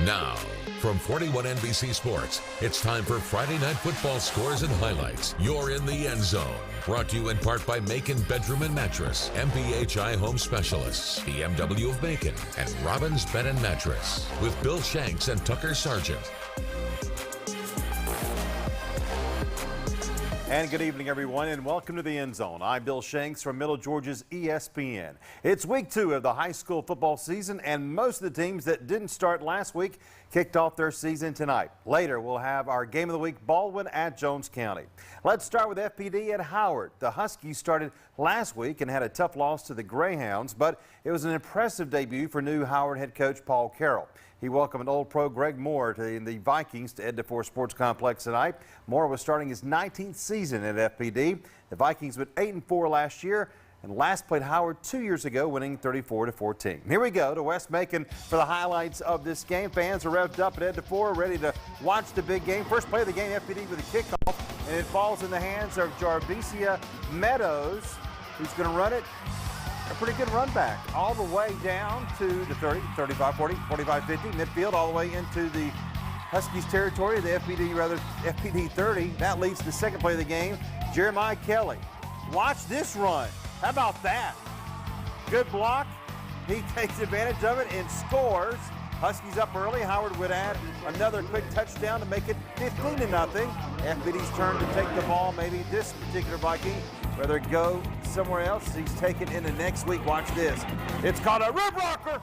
Now, from 41 NBC Sports, it's time for Friday Night Football scores and highlights. You're in the end zone. Brought to you in part by Macon Bedroom and Mattress, MPHI Home Specialists, BMW of Macon, and Robbins Bed and Mattress, with Bill Shanks and Tucker Sargent. And good evening, everyone, and welcome to the End Zone. I'm Bill Shanks from Middle Georgia's ESPN. It's week 2 of the high school football season, and most of the teams that didn't start last week kicked off their season tonight. Later, we'll have our game of the week, Baldwin at Jones County. Let's start with FPD at Howard. The Huskies started last week and had a tough loss to the Greyhounds, but it was an impressive debut for new Howard head coach Paul Carroll. He welcomed old pro Greg Moore to the Vikings to Ed DeFore Sports Complex tonight. Moore was starting his 19th season at FPD. The Vikings went 8-4 last year and last played Howard 2 years ago, winning 34-14. Here we go to West Macon for the highlights of this game. Fans are revved up at Ed DeFore, ready to watch the big game. First play of the game, FPD with a kickoff, and it falls in the hands of Jarvicia Meadows, who's going to run it. A pretty good run back all the way down to the 30, 35, 40, 45, 50, midfield, all the way into the Huskies territory, the FPD 30. That leads to the second play of the game, Jeremiah Kelly. Watch this run. How about that? Good block. He takes advantage of it and scores. Huskies up early. Howard would add another quick touchdown to make it 15-0. FPD's turn to take the ball. Maybe this particular Viking rather go somewhere else. He's taken into next week. Watch this. It's called a rib rocker.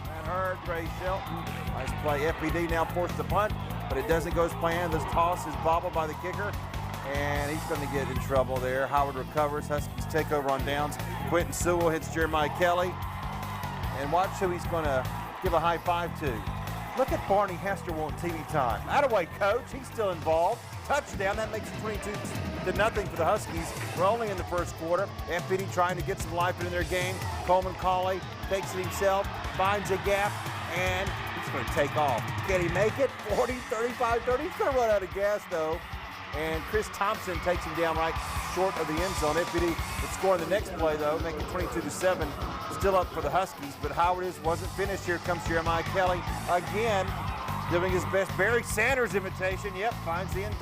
That hurt Ray Shelton. Nice play. FPD now forced the punt, but it doesn't go as planned. This toss is bobbled by the kicker, and he's going to get in trouble there. Howard recovers. Huskies take over on downs. Quentin Sewell hits Jeremiah Kelly. And watch who he's going to give a high five to. Look at Barney Hester wanting TV time. Attaboy, coach. He's still involved. Touchdown. That makes it 22-0 for the Huskies. We're only in the first quarter. FPD trying to get some life in their game. Coleman Colley takes it himself, finds a gap, and he's going to take off. Can he make it? 40, 35, 30. He's going to run out of gas, though. And Chris Thompson takes him down right short of the end zone. FPD would score in the next play, though, making 22-7. Still up for the Huskies, but Howard wasn't finished. Here comes Jeremiah Kelly again, doing his best Barry Sanders imitation. Yep, finds the end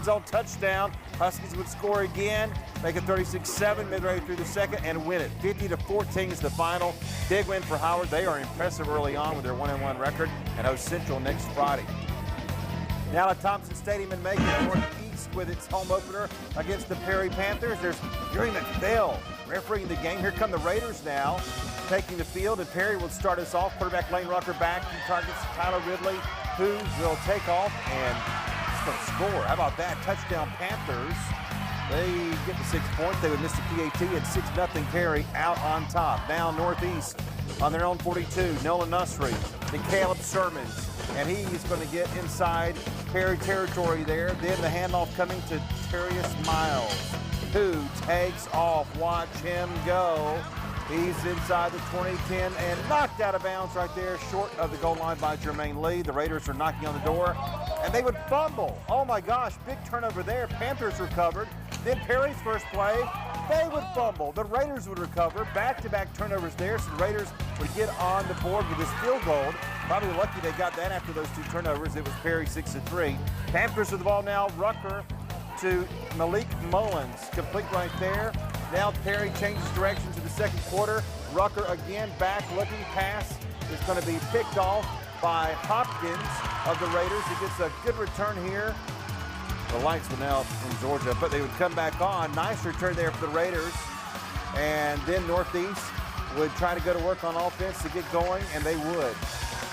zone touchdown. Huskies would score again, make it 36-7 midway through the second, and win it. 50-14 is the final. Big win for Howard. They are impressive early on with their 1-1 record and host Central next Friday. Now to Thompson Stadium in Macon, Northeast with its home opener against the Perry Panthers. There's Gary McPhail refereeing the game. Here come the Raiders now, taking the field, and Perry will start us off. Quarterback Lane Rucker back. He targets Tyler Ridley, who will take off and he's going to score. How about that? Touchdown Panthers. They get the 6 points. They would miss the PAT at 6-0 Perry out on top. Now Northeast on their own 42. Nolan Nusri to Caleb Sermons. And he is going to get inside Perry territory there. Then the handoff coming to Terrius Miles, who takes off. Watch him go. He's inside the 20-10 and knocked out of bounds right there, short of the goal line by Jermaine Lee. The Raiders are knocking on the door, and they would fumble. Oh my gosh, big turnover there. Panthers recovered. Then Perry's first play, they would fumble. The Raiders would recover. Back-to-back turnovers there, so the Raiders would get on the board with this field goal. Probably lucky they got that after those 2 turnovers. It was Perry 6-3. Panthers with the ball now. Rucker to Malik Mullins. Complete right there. Now Perry changes direction to the second quarter. Rucker again back looking. Pass is going to be picked off by Hopkins of the Raiders. He gets a good return here. The lights went out in Georgia, but they would come back on. Nice return there for the Raiders. And then Northeast would try to go to work on offense to get going, and they would.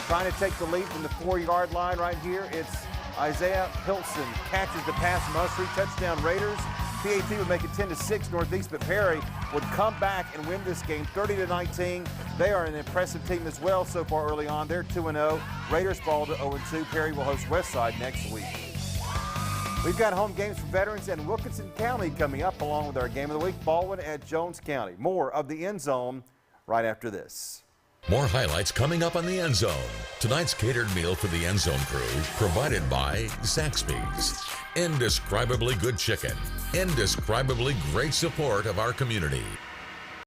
Trying to take the lead from the 4-yard line right here. It's Isaiah Hilson catches the pass from Usry. Touchdown Raiders. PAT would make it 10-6 Northeast, but Perry would come back and win this game 30-19. They are an impressive team as well so far early on. They're 2-0. Raiders fall to 0-2. Perry will host Westside next week. We've got home games for veterans and Wilkinson County coming up, along with our game of the week, Baldwin at Jones County. More of the End Zone right after this. More highlights coming up on the End Zone. Tonight's catered meal for the End Zone crew, provided by Zaxby's. Indescribably good chicken. Indescribably great support of our community.